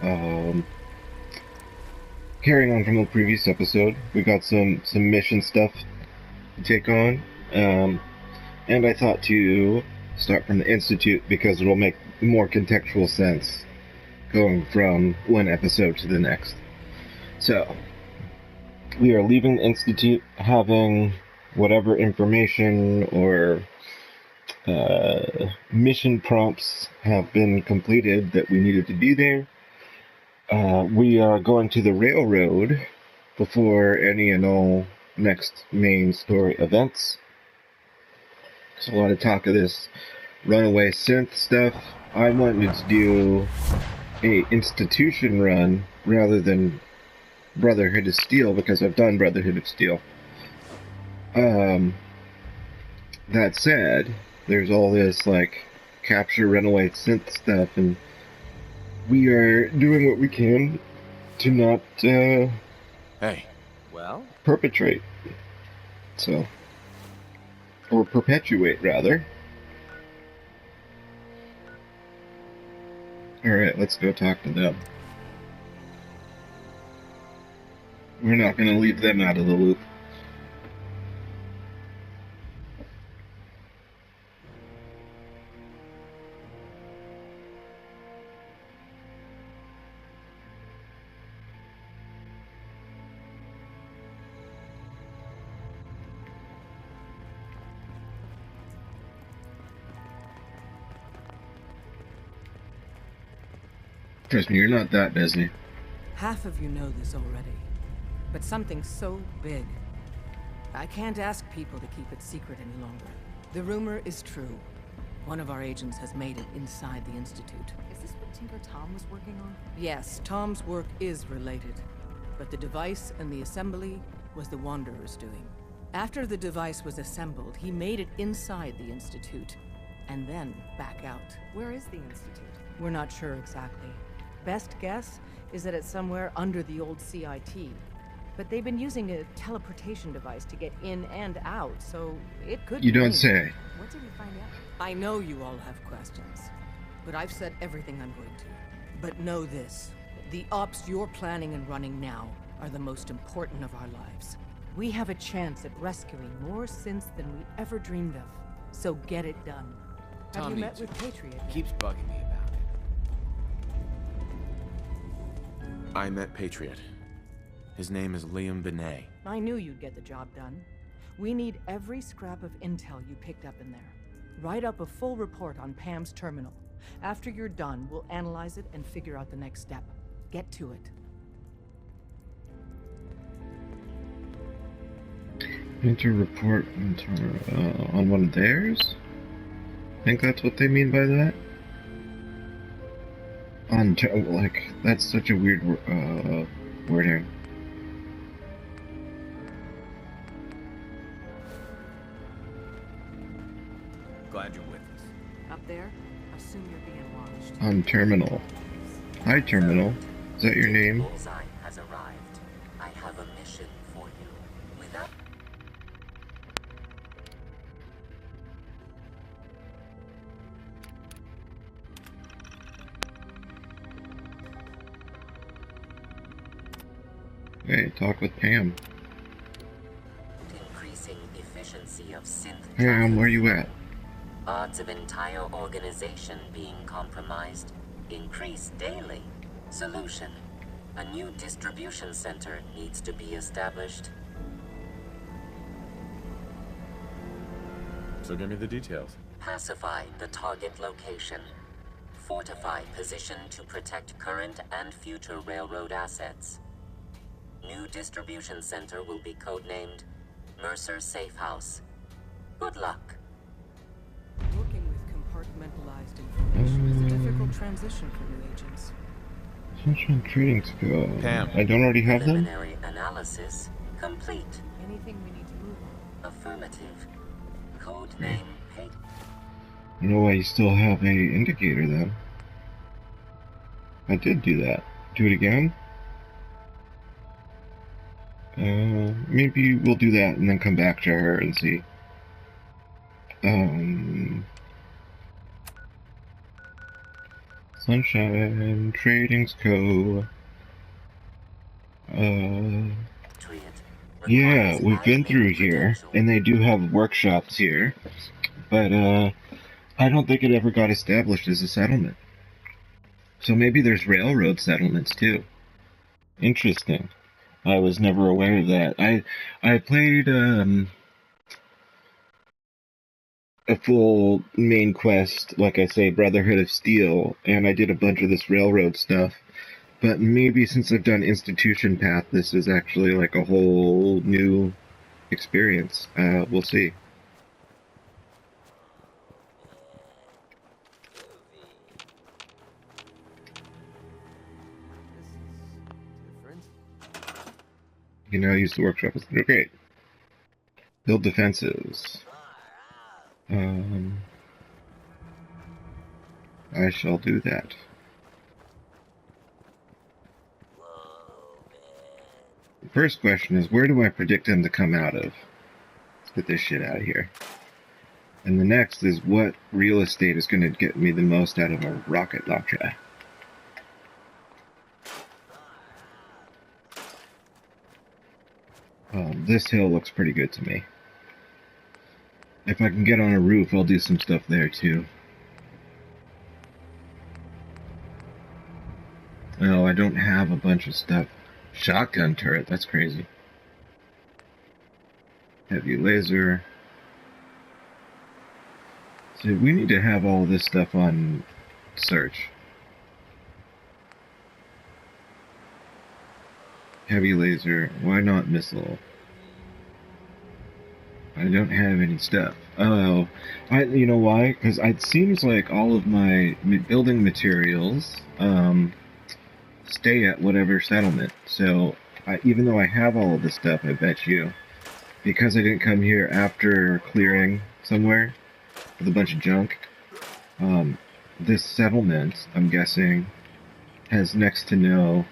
Um, Carrying on from the previous episode, we got some mission stuff to take on, and I thought to start from the Institute because it'll make more contextual sense going from one episode to the next. So, we are leaving the Institute having whatever information or mission prompts have been completed that we needed to do there. We are going to the railroad before any and all next main story events. There's a lot of talk of this runaway synth stuff. I wanted to do a institution run rather than Brotherhood of Steel because I've done Brotherhood of Steel. That said, there's all this like capture runaway synth stuff, and we are doing what we can to not Hey. Well? Perpetrate. So, or perpetuate rather. Alright, let's go talk to them. We're not going to leave them out of the loop. Trust me, you're not that busy. Half of you know this already, but something so big. I can't ask people to keep it secret any longer. The rumor is true. One of our agents has made it inside the Institute. Is this what Tinker Tom was working on? Yes, Tom's work is related, but the device and the assembly was the Wanderer's doing. After the device was assembled, he made it inside the Institute, and then back out. Where is the Institute? We're not sure exactly. Best guess is that it's somewhere under the old CIT. But they've been using a teleportation device to get in and out, so it could You be don't anywhere. say. What did he find out? I know you all have questions, but I've said everything I'm going to. But know this, the ops you're planning and running now are the most important of our lives. We have a chance at rescuing more synths than we ever dreamed of, so get it done. Have Tom you met needs with you. Patriot yet? Keeps bugging me about it. I met Patriot. His name is Liam Benet. I knew you'd get the job done. We need every scrap of intel you picked up in there. Write up a full report on Pam's terminal. After you're done, we'll analyze it and figure out the next step. Get to it. Enter report on one of theirs? I think that's what they mean by that? Like, that's such a weird wording. Glad you're with us. Up there? Assume you're being watched. On terminal. Hi, terminal. Is that your name? Bullseye has arrived. I have a mission for you. Without Hey, talk with Pam. increasing efficiency of synth Pam, where you at? odds of entire organization being compromised increase daily. Solution: a new distribution center needs to be established. So give me the details. Pacify the target location. Fortify position to protect current and future railroad assets. New distribution center will be codenamed Mercer Safe House. Good luck. Working with compartmentalized information is a difficult transition for new agents. Sunshine Trading Skill. Pam. I don't already have them? Preliminary analysis complete. Anything we need to move on? Affirmative. Codename Peg. I don't know why you still have a indicator then. I did do that. Do it again? Maybe we'll do that and then come back to her and see. Sunshine Tradings Co. Patriot Yeah, requires we've been admin through here, credential. and they do have workshops here, but I don't think it ever got established as a settlement. So maybe there's railroad settlements too. Interesting. I was never aware of that. I played a full main quest, like I say, Brotherhood of Steel, and I did a bunch of this railroad stuff. But maybe since I've done Institution Path, this is actually like a whole new experience. We'll see. Different. You know, use the workshop. They're great. Build defenses. I shall do that. The first question is, where do I predict him to come out of? Let's get this shit out of here. And the next is, what real estate is going to get me the most out of a rocket launcher? This hill looks pretty good to me. If I can get on a roof, I'll do some stuff there too. Oh, I don't have a bunch of stuff. Shotgun turret, that's crazy. Heavy laser. So we need to have all this stuff on search. Heavy laser, why not missile? I don't have any stuff. Oh, you know why? Because it seems like all of my building materials stay at whatever settlement. So even though I have all of this stuff, I bet you, because I didn't come here after clearing somewhere with a bunch of junk, this settlement, I'm guessing, has next to no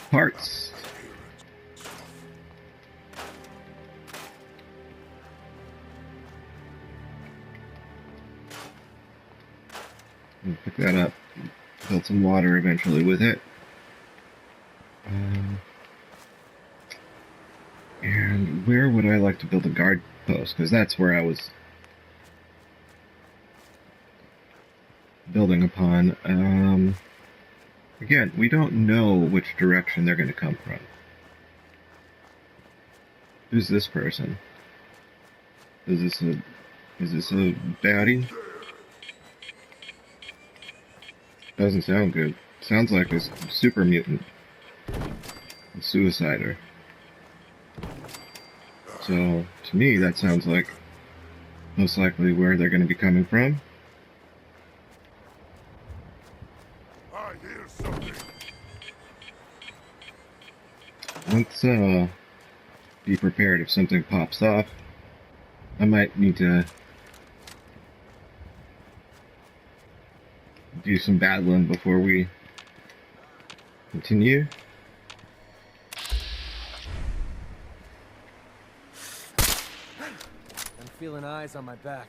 parts. I'll pick that up. Build some water eventually with it. And where would I like to build a guard post? Because that's where I was building upon. Again, we don't know which direction they're going to come from. Who's this person? Is this a baddie? Doesn't sound good. Sounds like a super mutant. A suicider. So, to me, that sounds like most likely where they're going to be coming from. I hear something. Let's be prepared if something pops off. I might need to do some battling before we continue. I'm feeling eyes on my back.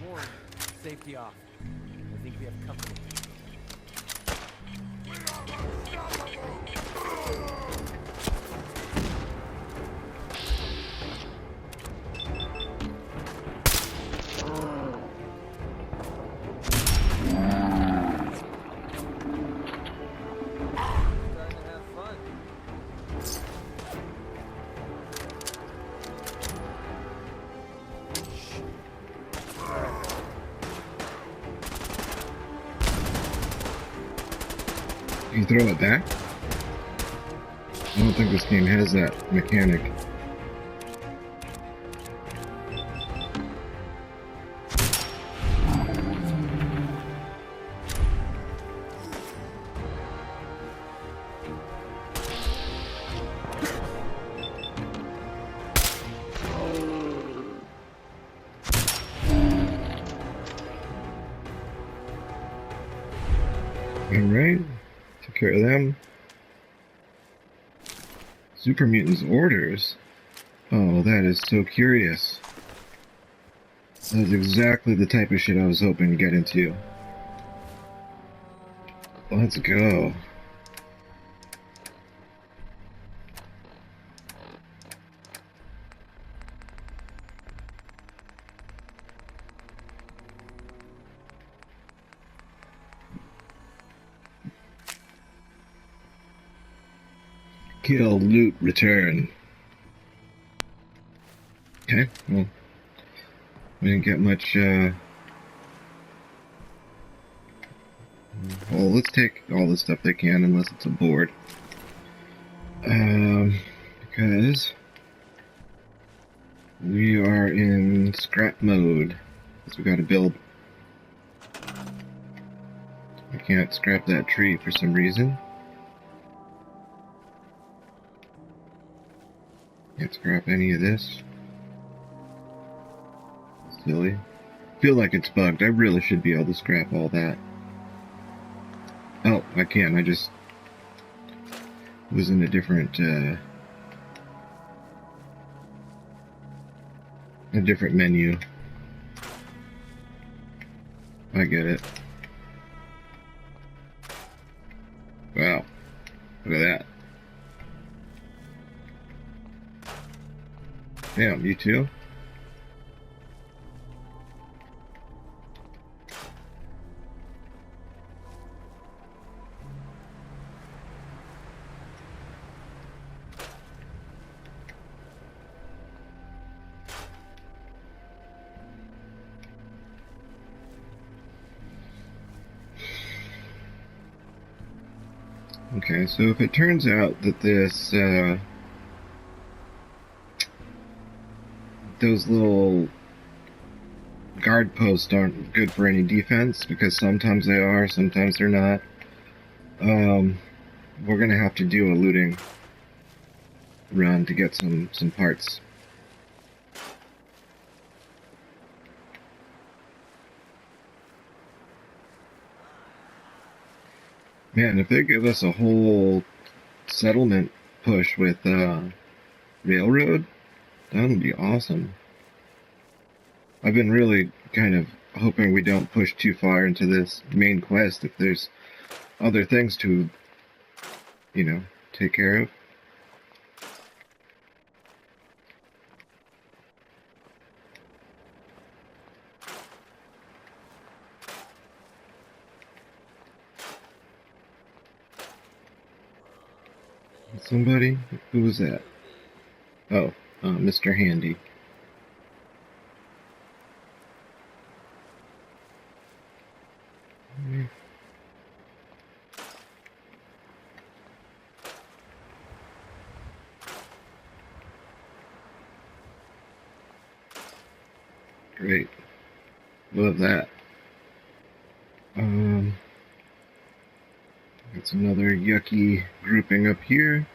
Warning. Safety off. I think we have company. Starting to have fun. You can throw it back? I don't think this game has that mechanic. Alright. care of them. Super Mutants orders. Oh, that is so curious. That's exactly the type of shit I was hoping to get into. Let's go. Kill, loot, return. Okay, well, we didn't get much, well, let's take all the stuff they can, unless it's a board. Because we are in scrap mode, because we gotta build. I can't scrap that tree for some reason. Can't scrap any of this. Silly. Feel like it's bugged. I really should be able to scrap all that. Oh, I can. I just was in a different menu. I get it. Wow. Look at that. Damn, you too? Okay, so if it turns out that this, those little guard posts aren't good for any defense, because sometimes they are, sometimes they're not, we're gonna have to do a looting run to get some parts. Man, if they give us a whole settlement push with railroad, that would be awesome. I've been really kind of hoping we don't push too far into this main quest if there's other things to, you know, take care of. Somebody? Who was that? Oh, Mr. Handy. Great. Love that. It's another yucky grouping up here.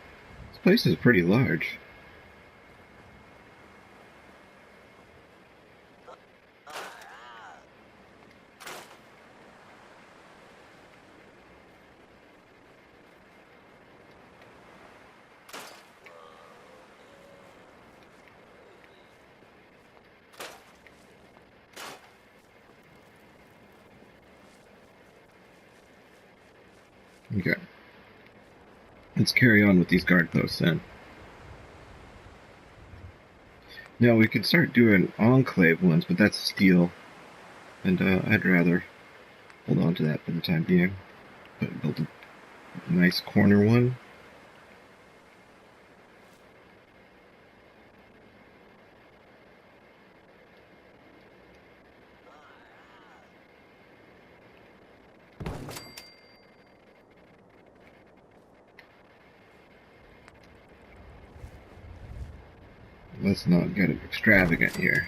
This place is pretty large. Okay. Let's carry on with these guard posts then. Now we could start doing enclave ones, but that's steel. And I'd rather hold on to that for the time being. But build a nice corner one. Let's not get extravagant here.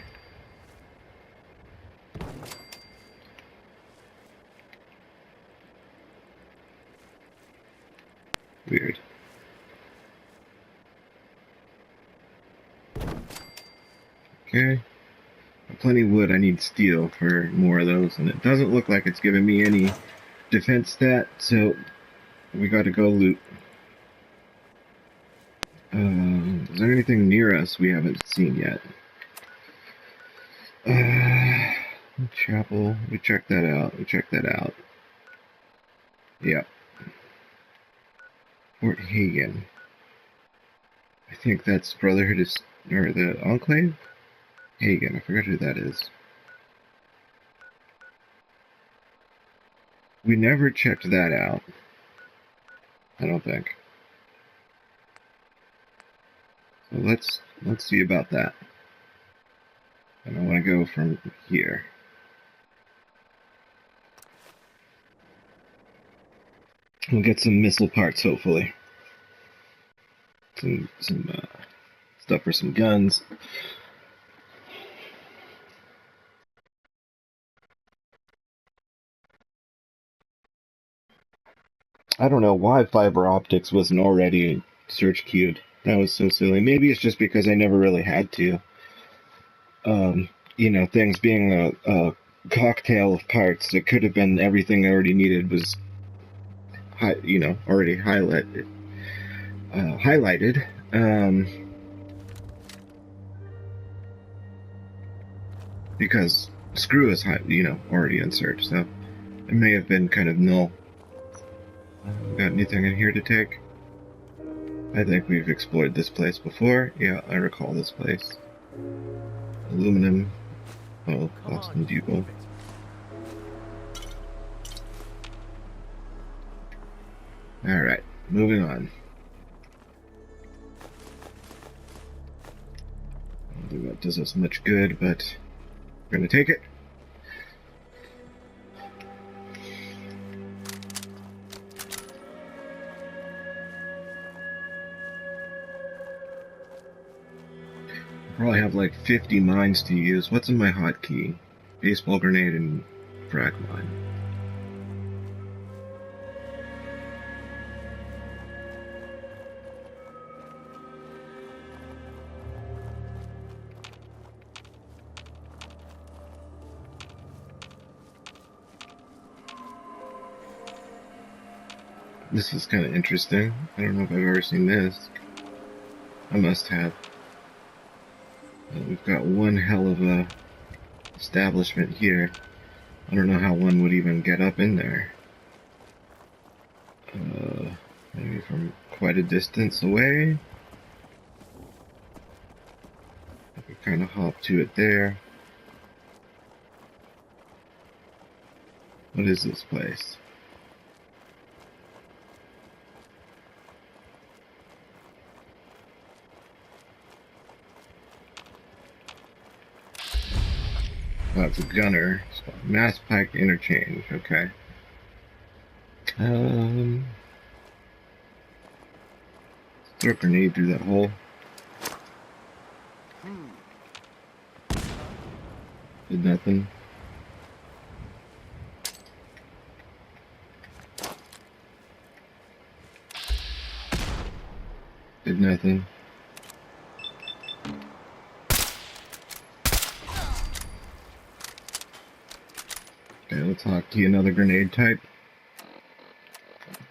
Weird. Okay. Plenty of wood. I need steel for more of those, and it doesn't look like it's giving me any defense stat, so We gotta go loot. Is there anything near us we haven't seen yet? Chapel. We checked that out. Yep. Fort Hagen. I think that's Brotherhood is, or the Enclave? Hagen. I forgot who that is. We never checked that out. I don't think. So let's see about that. And I want to go from here. We'll get some missile parts, hopefully. Some stuff for some guns. I don't know why fiber optics wasn't already search queued. That was so silly. Maybe it's just because I never really had to. You know, things being a cocktail of parts, it could have been everything I already needed was, already highlighted. Because screw is, already in search, so it may have been kind of null. Got anything in here to take? I think we've explored this place before. Yeah, I recall this place. Aluminum. Oh, Boston Bugle. Alright, moving on. I don't think that does us much good, but we're gonna take it. Probably have like 50 mines to use. What's in my hotkey? Baseball grenade and frag mine. This is kind of interesting. I don't know if I've ever seen this. I must have. We've got one hell of a establishment here. I don't know how one would even get up in there. Maybe from quite a distance away. I could kind of hop to it there. What is this place? Oh, it's a gunner. So, mass pike interchange, okay. Let's throw a grenade through that hole. Did nothing. Did nothing. Okay, let's hotkey another grenade type.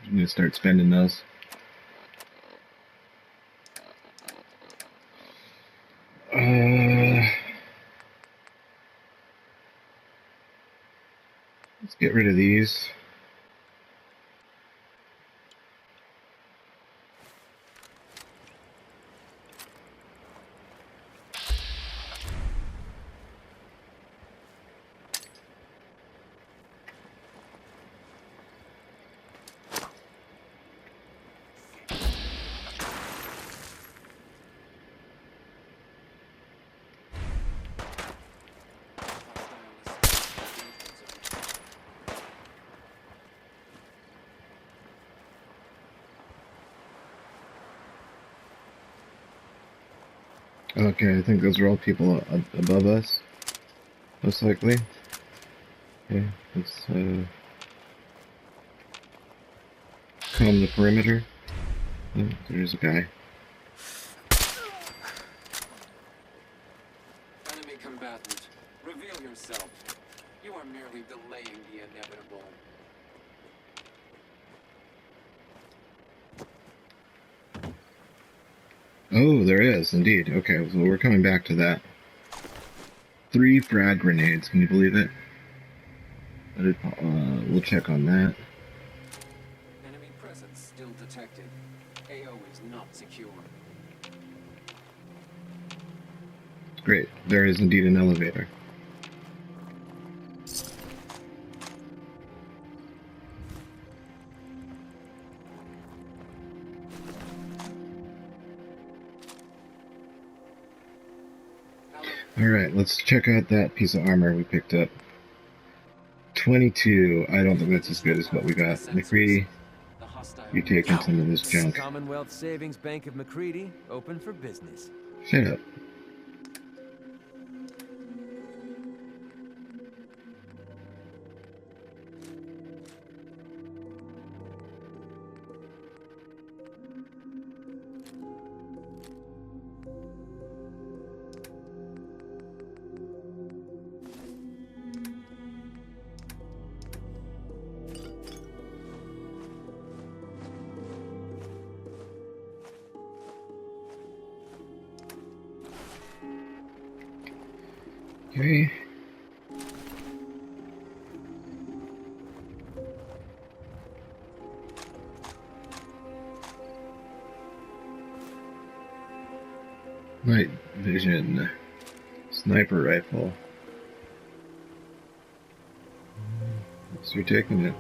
I'm gonna start spending those. Let's get rid of these. Okay, I think those are all people above us, most likely. Okay, let's comb the perimeter. Oh, there's a guy. Enemy combatant, reveal yourself. You are merely delaying the inevitable. Oh, there is, indeed. Okay, so we're coming back to that. 3 frag grenades, can you believe it? We'll check on that. Enemy presence still detected. AO is not secure. Great, there is indeed an elevator. Alright, let's check out that piece of armor we picked up. 22. I don't think that's as good as what we got. McCready, The hostile. you taking some of this junk. Commonwealth Savings Bank of McCready, open for business. Shut up. Okay. Night vision. Sniper rifle. So you're taking it.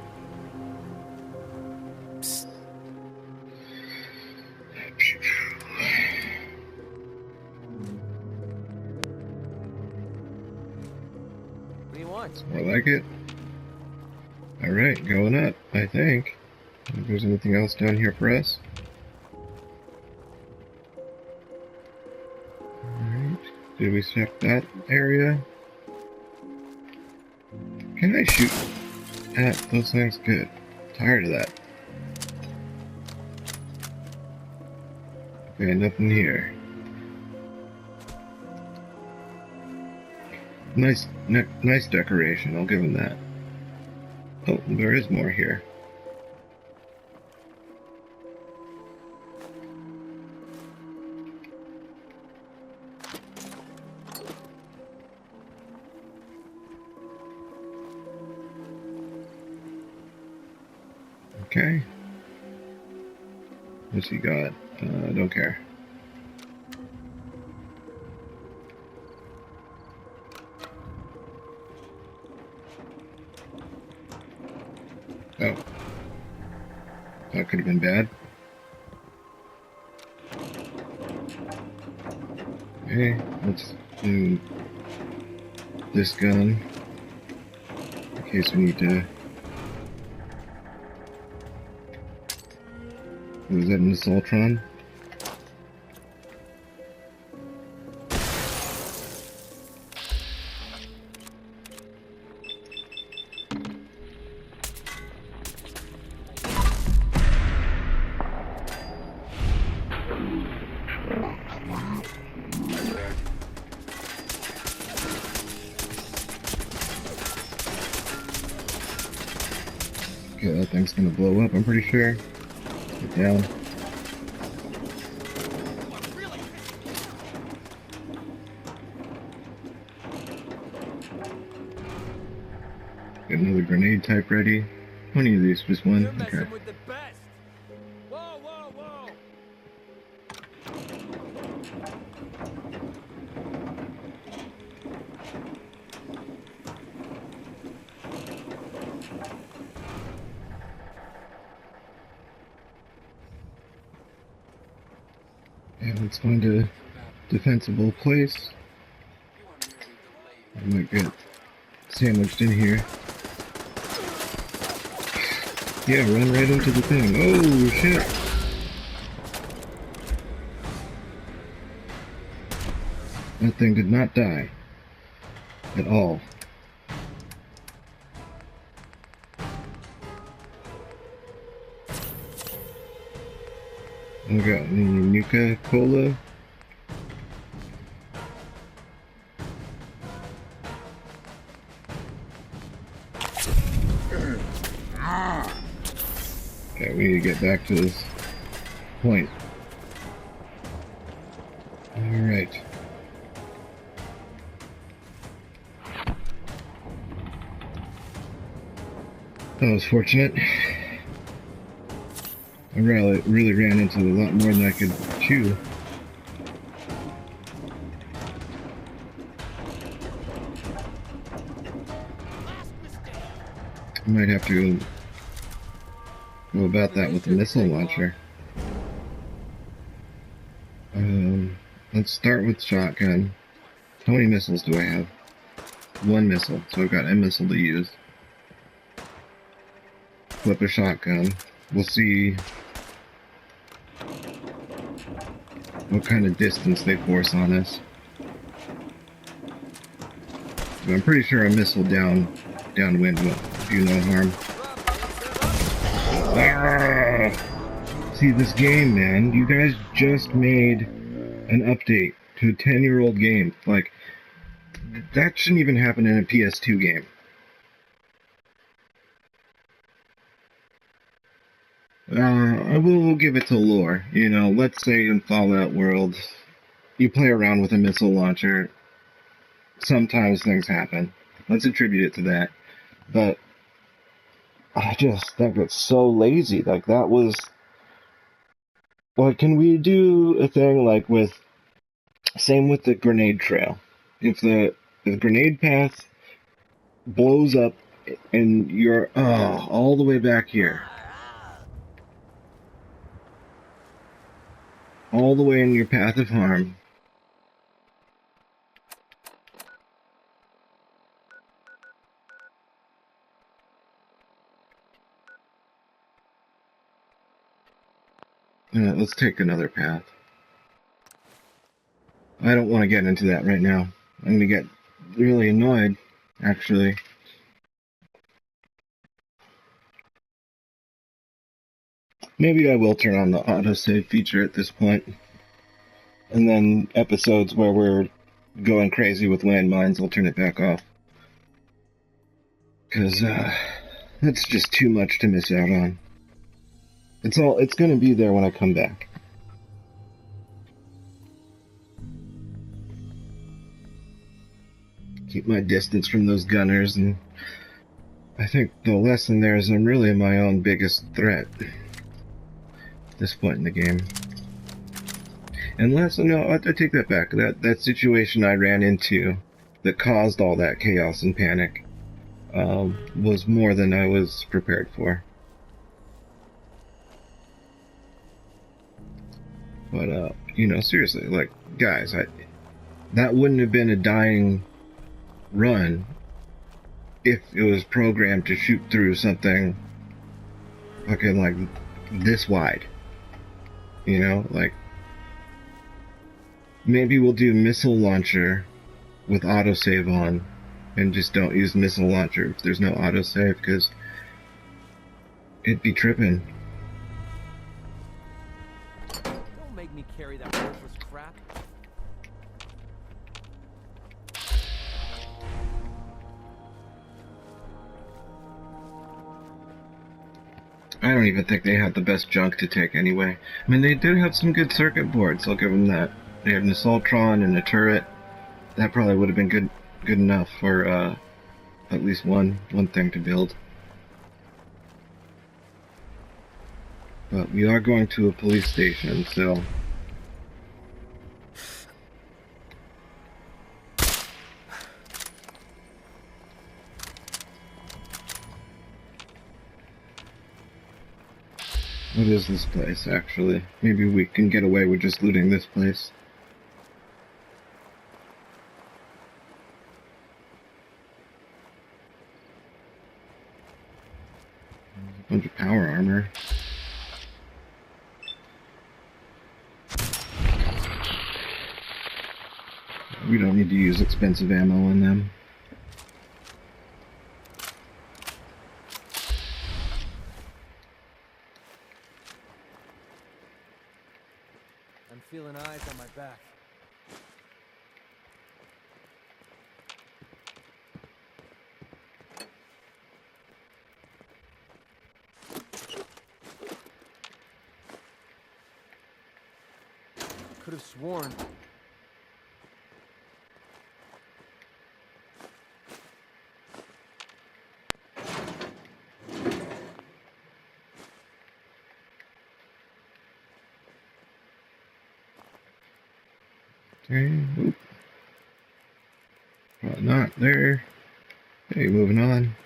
What do you want? I like it. Alright, going up, I think. If there's anything else down here for us. Alright. Did we check that area? Can I shoot at those things? Good. Tired of that. Okay, nothing here. Nice decoration, I'll give him that. Oh, there is more here. Okay. What's he got? Don't care. Oh. That could have been bad. Okay, let's do this gun. In case we need to... Was that an Assaultron? Okay, that thing's gonna blow up, I'm pretty sure. Get down. Got another grenade type ready. How many of these? Just one? You're messing Okay. with the best. Whoa, whoa, whoa! And let's find a defensible place. I might get sandwiched in here. Yeah, run right into the thing. Oh, shit! That thing did not die. At all. We got any Nuka Cola? Okay, we need to get back to this point. Alright. That was fortunate. I really ran into a lot more than I could chew. I might have to go about that with the missile launcher. Let's start with shotgun. How many missiles do I have? One missile, so I've got a missile to use. Flip a shotgun. We'll see what kind of distance they force on us. But I'm pretty sure a missile downwind won't do no harm. Ah! See, this game, man, you guys just made an update to a 10-year-old game. Like, that shouldn't even happen in a PS2 game. I will give it to lore. You know, let's say in Fallout World, you play around with a missile launcher. Sometimes things happen. Let's attribute it to that. But I just think it's so lazy. Like, that was... Like, can we do a thing like with... Same with the grenade trail. If the grenade path blows up and you're all the way back here. All the way in your path of harm. Let's take another path. I don't want to get into that right now. I'm going to get really annoyed, actually. Maybe I will turn on the autosave feature at this point. And then episodes where we're going crazy with landmines, I'll turn it back off. Because, that's just too much to miss out on. It's going to be there when I come back. Keep my distance from those gunners, and I think the lesson there is I'm really my own biggest threat at this point in the game. Unless, no, I take that back. That situation I ran into that caused all that chaos and panic was more than I was prepared for. But, you know, seriously, like, guys, that wouldn't have been a dying run if it was programmed to shoot through something fucking like this wide. You know, like, maybe we'll do missile launcher with autosave on and just don't use missile launcher if there's no autosave, because it'd be tripping. Don't make me carry that worthless crap. I don't even think they had the best junk to take anyway. I mean, they did have some good circuit boards, I'll give them that. They had an Assaultron and a turret. That probably would have been good enough for at least one thing to build. But we are going to a police station, so... What is this place, actually? Maybe we can get away with just looting this place. A bunch of power armor. We don't need to use expensive ammo on them. I'm feeling eyes on my back. Could have sworn Okay. Oop. Probably not there. Okay, moving on.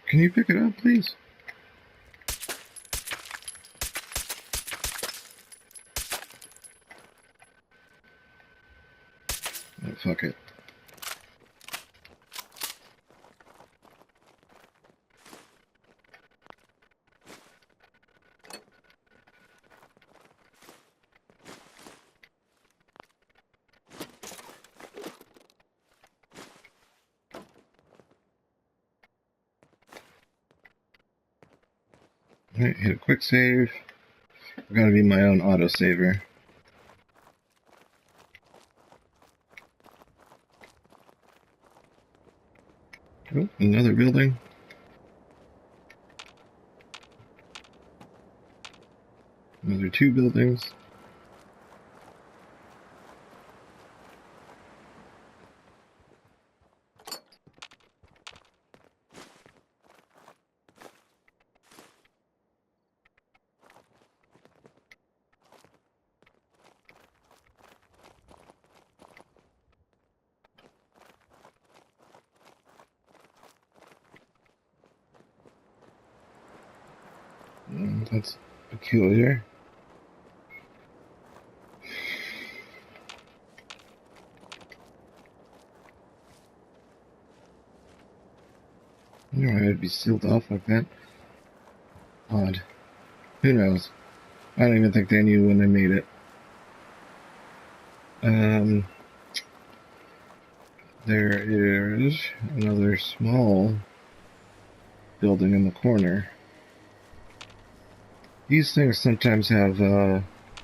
Can you pick it up, please? Oh, fuck it. Alright, hit a quick save. I've got to be my own autosaver. Oh, another building. Another 2 buildings. That's peculiar. You know, I'd be sealed off like that. Odd. Who knows? I don't even think they knew when they made it. There is another small building in the corner. These things sometimes have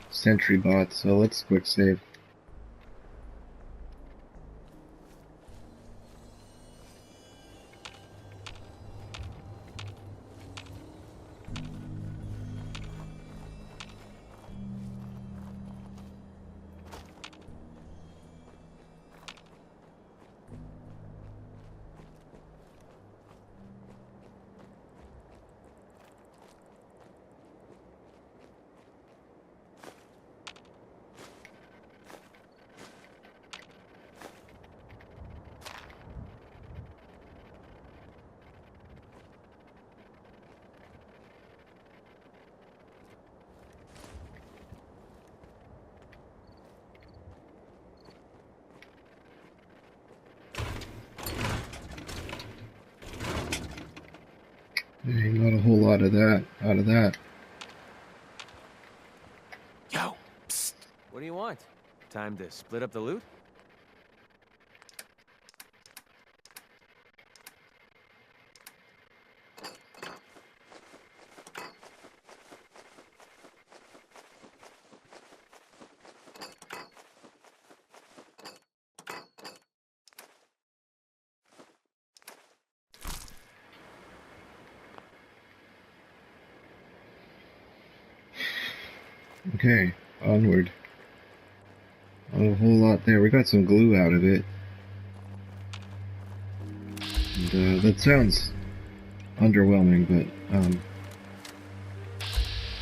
sentry bots, so let's quick save. Hey, not a whole lot of that out of that. Yo, psst. What do you want? Time to split up the loot? Okay, onward. Not a whole lot there. We got some glue out of it. And, that sounds underwhelming, but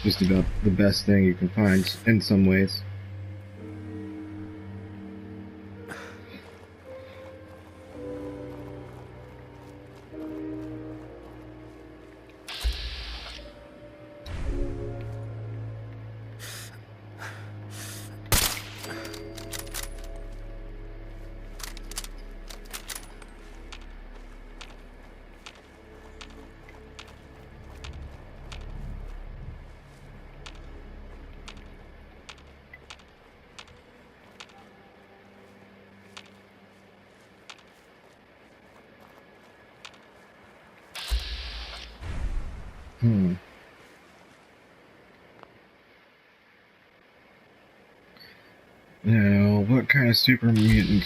just about the best thing you can find in some ways. Now, what kind of super mutant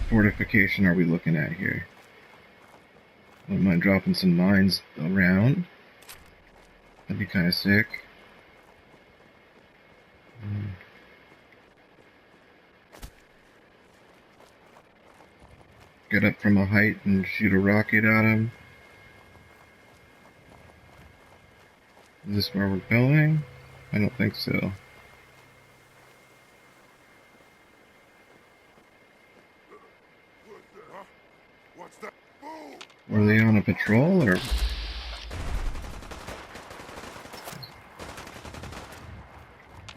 fortification are we looking at here? Wouldn't mind dropping some mines around. That'd be kind of sick. Get up from a height and shoot a rocket at him. Is this where we're going? I don't think so. What's that? Move! Were they on a patrol or?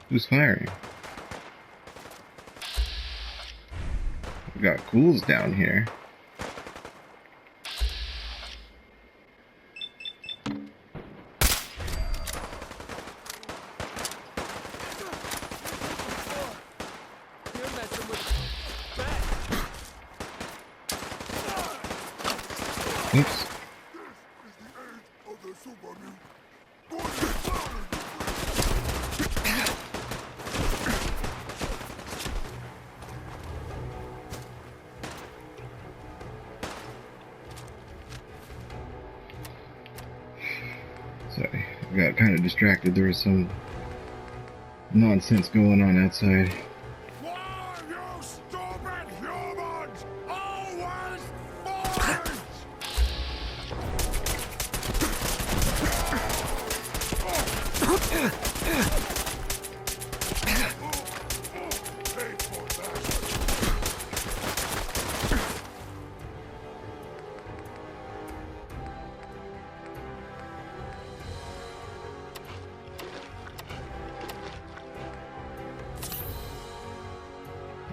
Who's firing? We got ghouls down here. You're messing with Oops. This is the end of the super mutant. Sorry, I got kind of distracted. There was some nonsense going on outside. Why, you stupid humans! Always fight! Pay for that.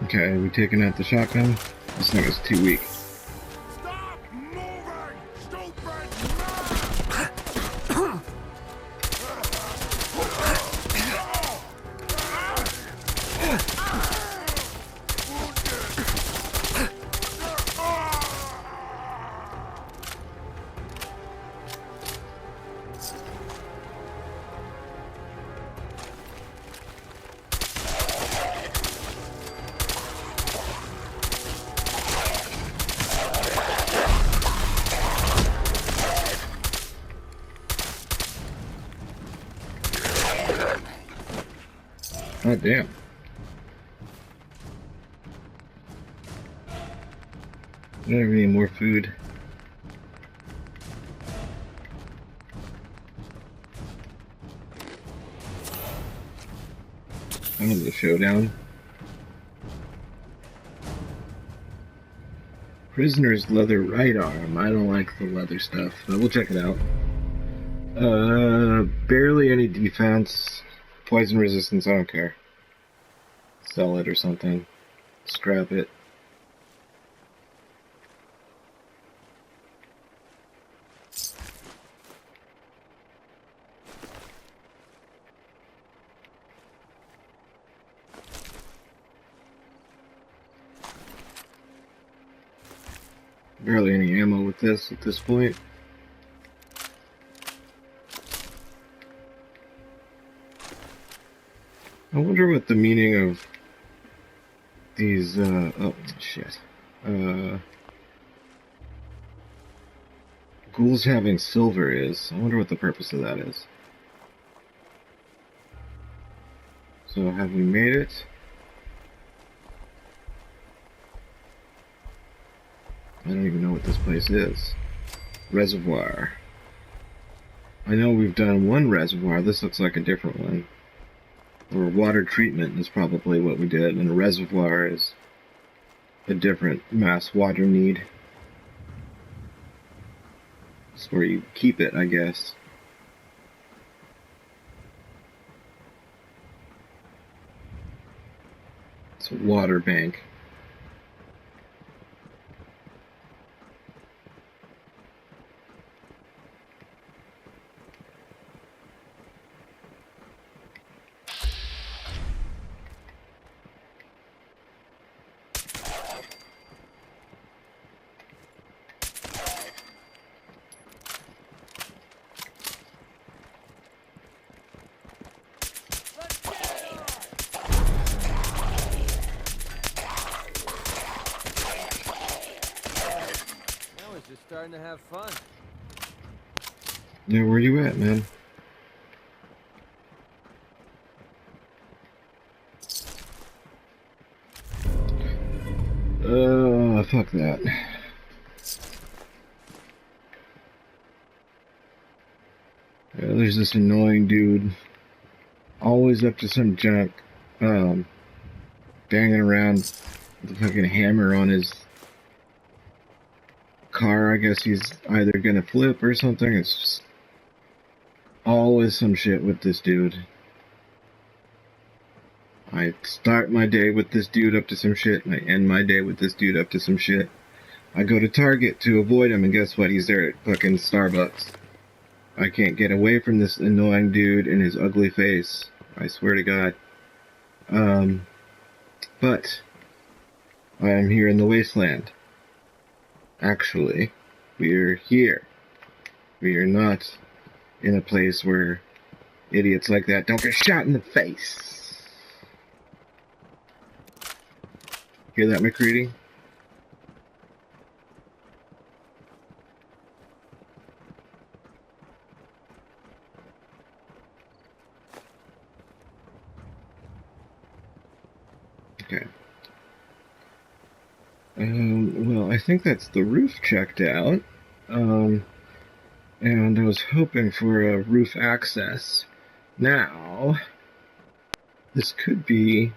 Okay, we taking out the shotgun? This thing is too weak. Stop moving, stupid man! Oh damn. I don't have any more food. That was a showdown. Prisoner's leather right arm. I don't like the leather stuff, but we'll check it out. Barely any defense. Poison resistance, I don't care. Sell it or something. Scrap it. Barely any ammo with this at this point. I wonder what the meaning of these, oh shit. Ghouls having silver is. I wonder what the purpose of that is. So have we made it? I don't even know what this place is. Reservoir. I know we've done one reservoir. This looks like a different one. Or water treatment is probably what we did, and a reservoir is a different mass water need. It's where you keep it, I guess. It's a water bank. Just starting to have fun. Yeah, where you at, man? Fuck that. Yeah, there's this annoying dude, always up to some junk, banging around with a fucking hammer on his car. I guess he's either gonna flip or something. It's just always some shit with this dude. I start my day with this dude up to some shit, and I end my day with this dude up to some shit. I go to Target to avoid him, and guess what? He's there at fucking Starbucks. I can't get away from this annoying dude and his ugly face. I swear to God. But I am here in the wasteland. Actually, we're here. We are not in a place where idiots like that don't get shot in the face. Hear that, McCready? Okay. Well, I think that's the roof checked out. And I was hoping for a roof access. Now, this could be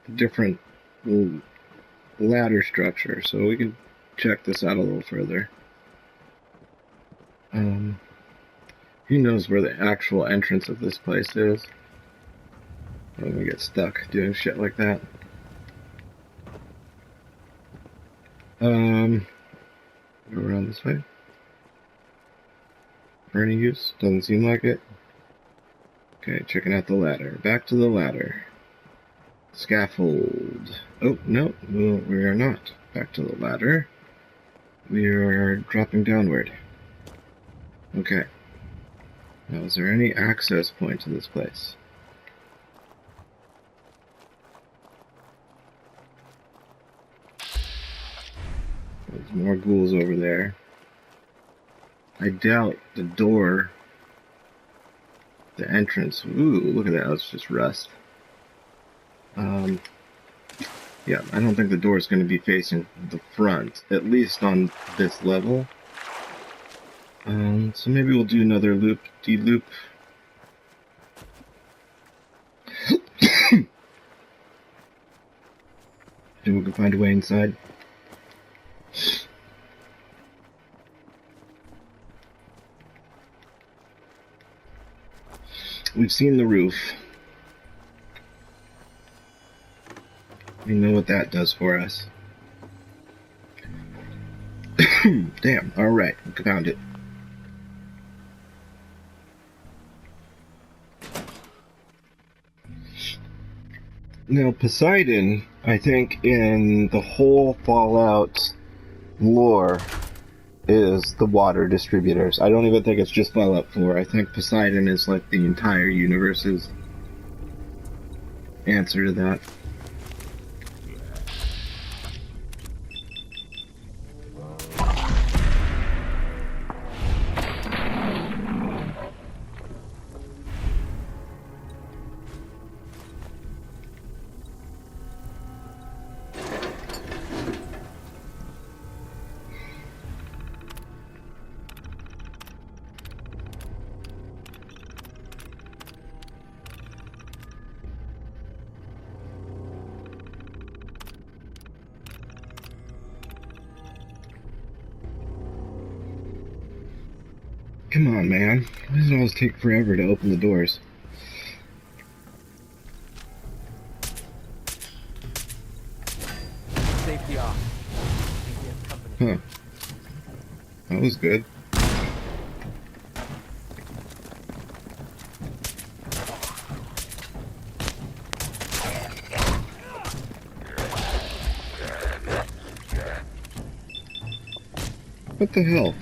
a different ladder structure, so we can check this out a little further. Who knows where the actual entrance of this place is? I'm gonna get stuck doing shit like that. Go around this way. For any use? Doesn't seem like it. Okay, checking out the ladder. Back to the ladder. Scaffold. Oh, no, well, we are not. Back to the ladder. We are dropping downward. Okay. Now, is there any access point to this place? There's more ghouls over there. I doubt the door, the entrance. Ooh, look at that. That's just rust. Yeah, I don't think the door is going to be facing the front, at least on this level. So maybe we'll do another loop-de-loop. Maybe we can find a way inside. We've seen the roof. We know what that does for us. Damn, alright, we found it. Now, Poseidon, I think, in the whole Fallout lore, is the water distributors. I don't even think it's just Fallout 4. I think Poseidon is like the entire universe's answer to that. Come on, man. Why does it always take forever to open the doors? Safety off. Huh. That was good. What the hell?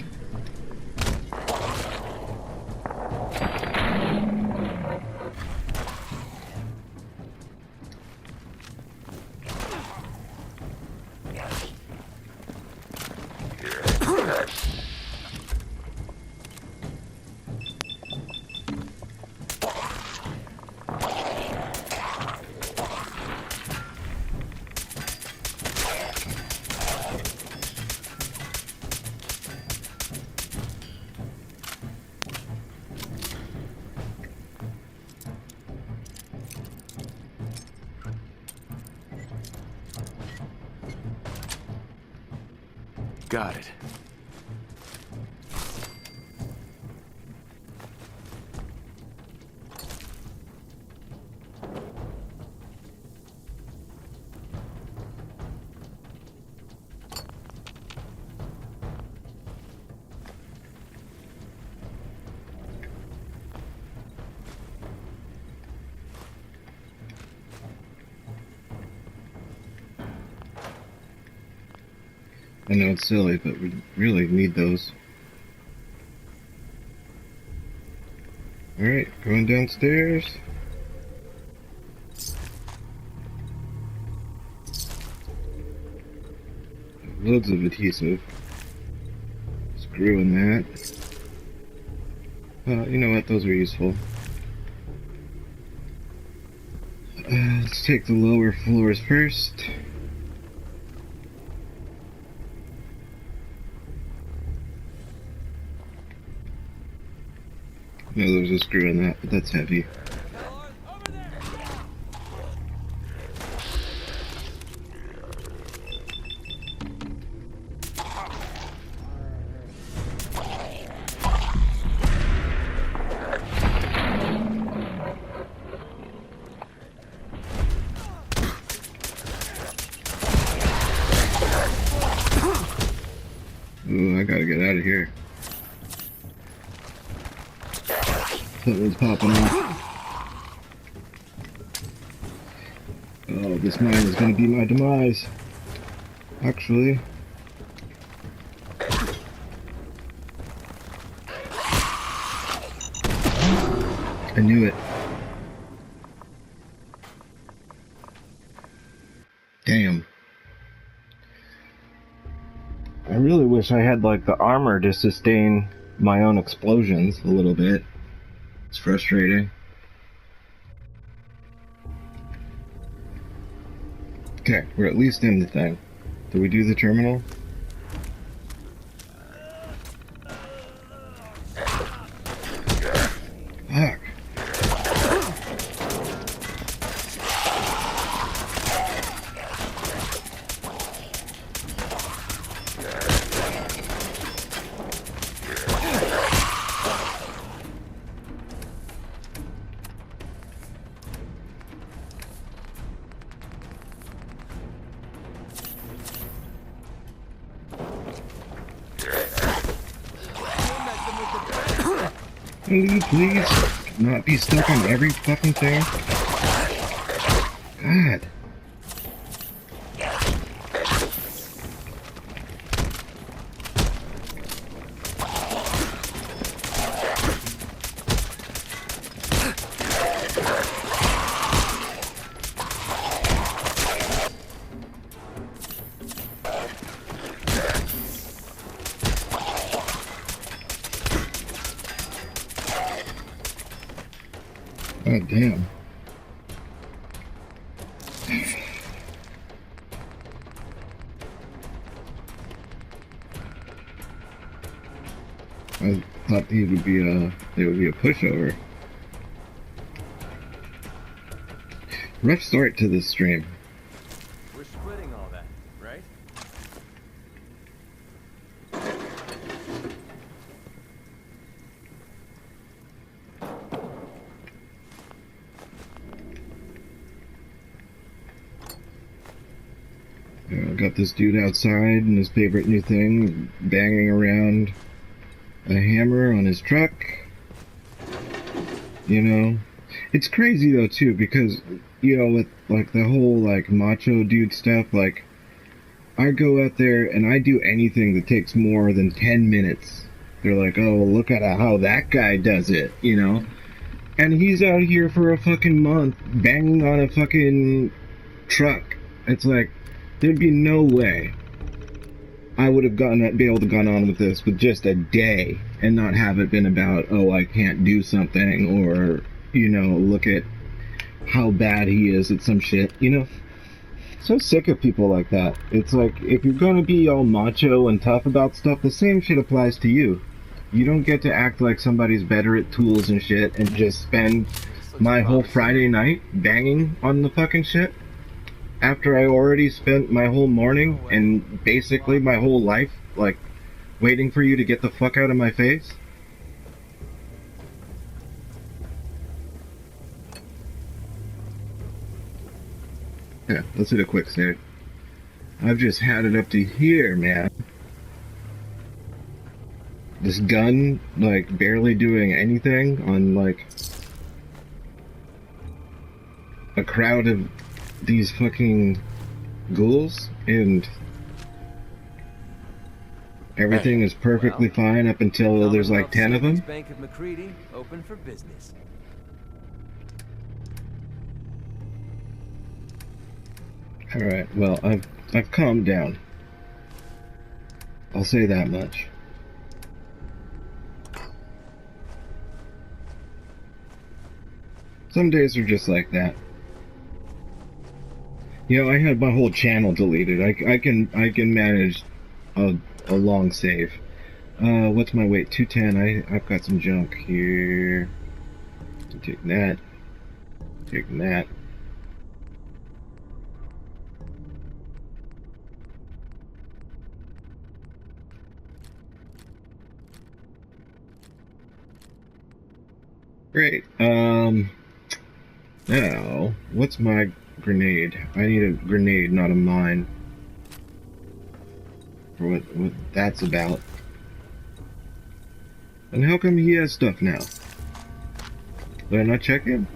Got it. I know it's silly, but we really need those. Alright, going downstairs. Loads of adhesive. Screw in that. You know what? Those are useful. Let's take the lower floors first. No, there's a screw in that, but that's heavy. Ooh, I gotta get out of here. Something's popping off. Oh, this mine is gonna be my demise. Actually. I knew it. Damn. I really wish I had like the armor to sustain my own explosions a little bit. It's frustrating. Okay, we're at least in the thing. Did we do the terminal? Fuck. Will you please not be stuck on every fucking thing? God. God damn. I thought it would be a pushover. Rough start to this stream. We're splitting all that, right? Got this dude outside and his favorite new thing, banging around a hammer on his truck. You know, it's crazy though too, because you know, with like the whole like macho dude stuff, like I go out there and I do anything that takes more than 10 minutes. They're like, oh, look at how that guy does it, you know? And he's out here for a fucking month banging on a fucking truck. It's like, there'd be no way I would have be able to gone on with this with just a day and not have it been about, oh, I can't do something, or, you know, look at how bad he is at some shit, you know? So sick of people like that. It's like, if you're gonna be all macho and tough about stuff, the same shit applies to you. You don't get to act like somebody's better at tools and shit and just spend my whole Friday night banging on the fucking shit after I already spent my whole morning and basically my whole life like, waiting for you to get the fuck out of my face? Yeah, let's hit a quick save. I've just had it up to here, man. This gun, like, barely doing anything on, like, a crowd of these fucking ghouls, and everything is perfectly fine up until there's like 10 of them. Bank of McCready, open for business. Alright, well, I've calmed down. I'll say that much. Some days are just like that. You know, I had my whole channel deleted. I can manage a long save. What's my weight? 210. I've got some junk here. Take that. Take that. Great. Now, what's my grenade? I need a grenade, not a mine. For what that's about. And how come he has stuff now? Did I not check him?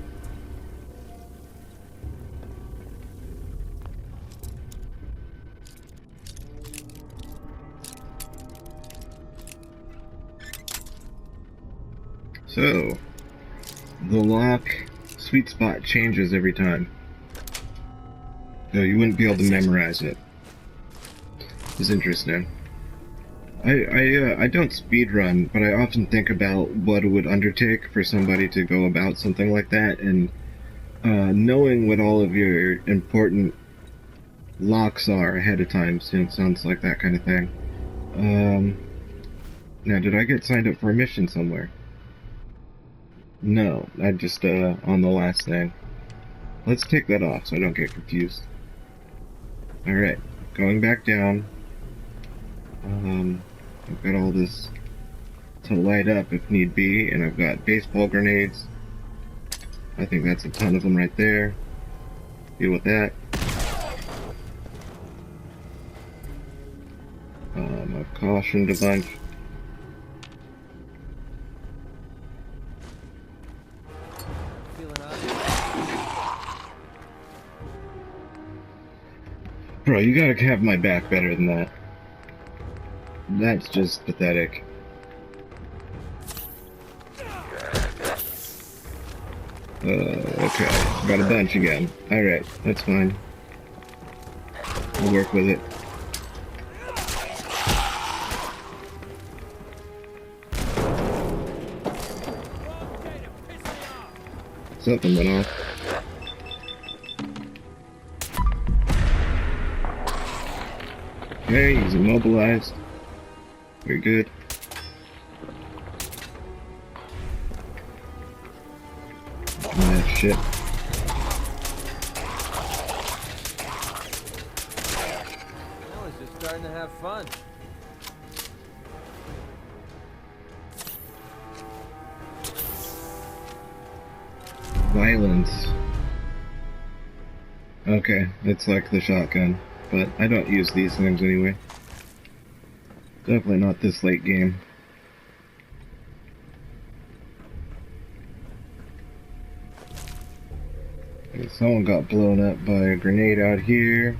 So, the lock sweet spot changes every time. No, you wouldn't be able to memorize it. It's interesting. I don't speedrun, but I often think about what it would undertake for somebody to go about something like that, and knowing what all of your important locks are ahead of time sounds like that kind of thing. Now, did I get signed up for a mission somewhere? No, I just, on the last thing. Let's take that off so I don't get confused. Alright, going back down. I've got all this to light up if need be, and I've got baseball grenades. I think that's a ton of them right there. Deal with that. I've cautioned a bunch. Bro, you gotta have my back better than that. That's just pathetic. Okay. Got a bunch again. Alright, that's fine. I'll work with it. Something went off. Okay, he's immobilized. Very good. Ah, shit. Well, it's just starting to have fun. Violence. Okay, it's like the shotgun, but I don't use these things anyway. Definitely not this late game. Okay, someone got blown up by a grenade out here.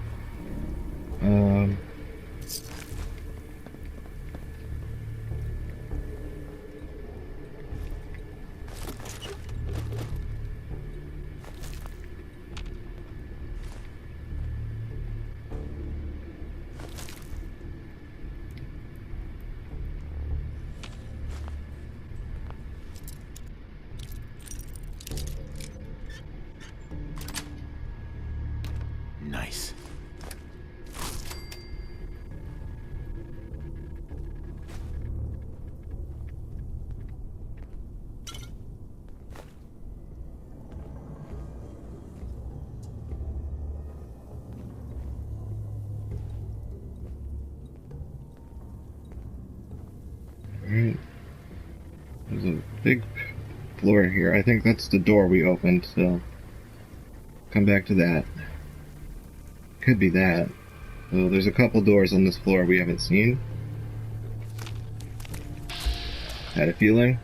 Nice. big floor here. I think that's the door we opened, so come back to that. Could be that. So there's a couple doors on this floor we haven't seen. Had a feeling.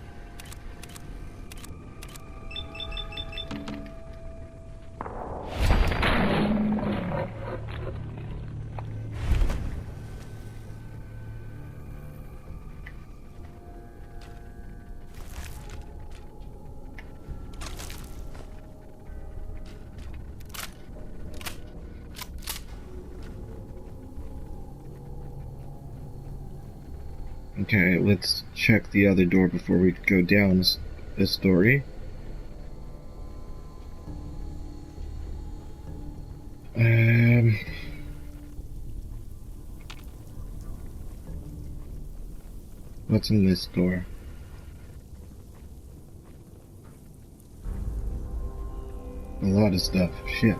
Okay, let's check the other door before we go down this story. What's in this door? A lot of stuff. Shit.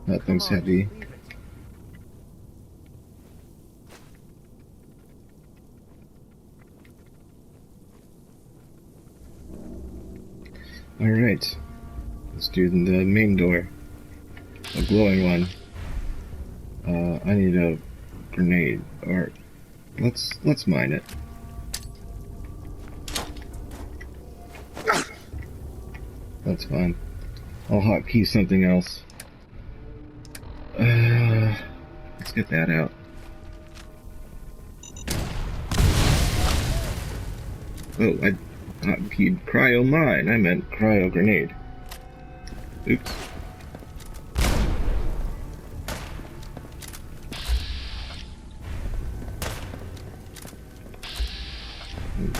That thing's heavy. Alright, let's do the main door, a glowing one. I need a grenade, or let's mine it. That's fine. I'll hotkey something else. Let's get that out. Oh, I hotkeyed cryo mine. I meant cryo grenade. Oops.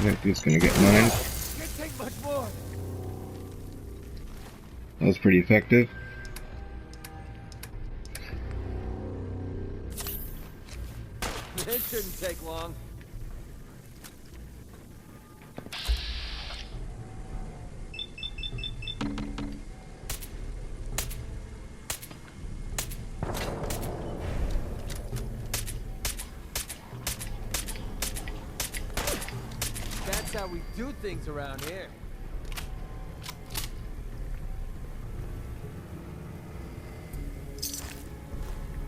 That dude's gonna get mine. Can't take much more. That was pretty effective. It shouldn't take long. That's how we do things around here.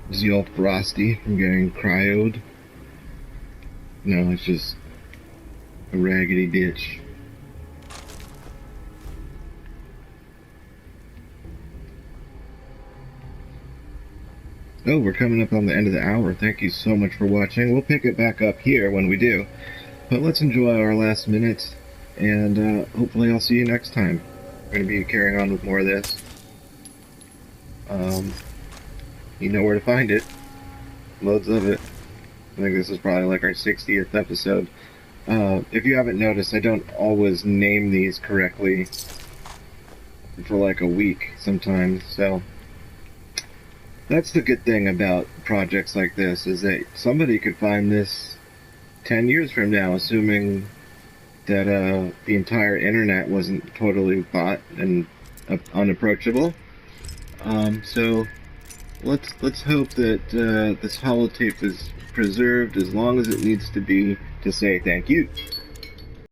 Is he all frosty from getting cryoed? No, it's just a raggedy ditch. Oh, we're coming up on the end of the hour. Thank you so much for watching. We'll pick it back up here when we do. But let's enjoy our last minute, and hopefully I'll see you next time. We're going to be carrying on with more of this. You know where to find it. Loads of it. I think this is probably like our 60th episode. If you haven't noticed, I don't always name these correctly for like a week sometimes, so that's the good thing about projects like this, is that somebody could find this 10 years from now, assuming that the entire internet wasn't totally bought and unapproachable. So let's hope that this holotape is preserved as long as it needs to be to say thank you.